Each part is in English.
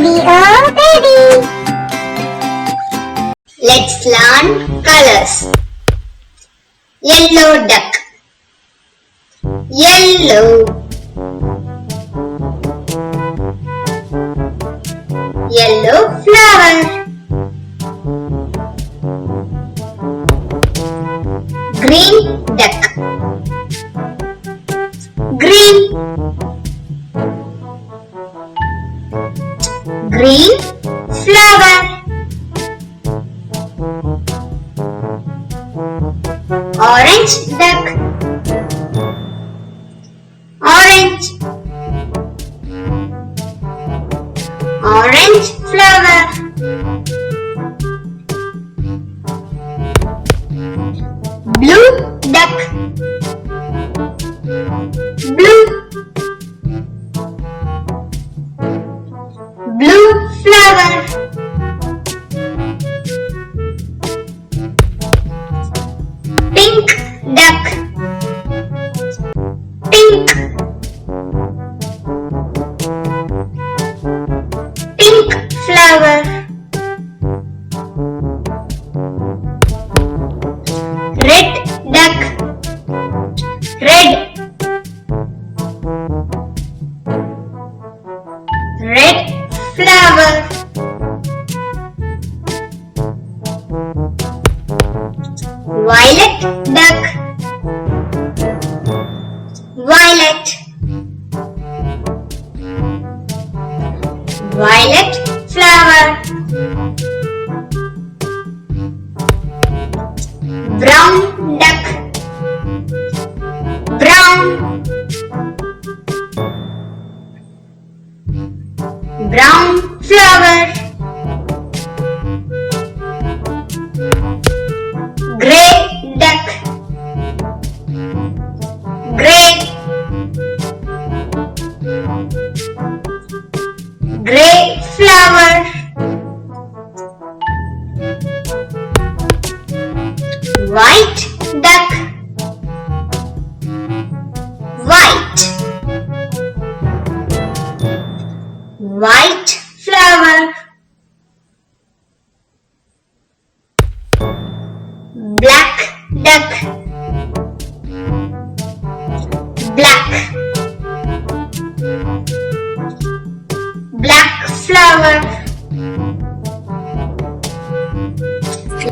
baby, oh baby. Let's learn colors. Yellow duck. Yellow. Yellow flower. Green duck. Green. Green flower. Orange duck. Orange. Orange flower. Blue duck. Blue. Blue flower. Pink duck. Pink. Pink flower. Red duck. Red. Red flower. Violet duck. Violet. Violet flower. Brown duck. Brown. Brown flower. Grey duck. Grey. Grey flower. White duck. White. White flower. Black duck. Black. Black flower.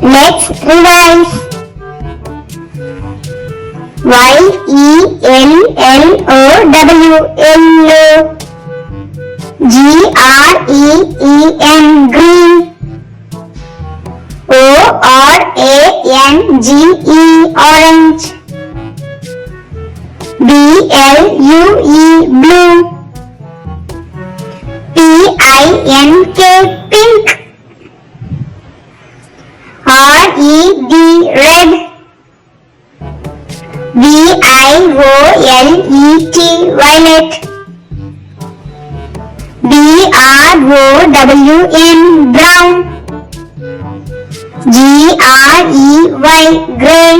Let's revise. Yellow, yellow. Green, green. Orange, orange. Blue. Pink. Pink. Red. Violet. Violet. Brown. Grey.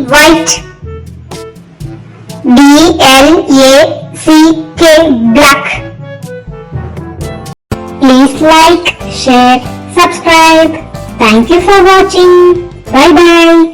White. Black. Please like, share, subscribe. Thank you for watching. Bye bye.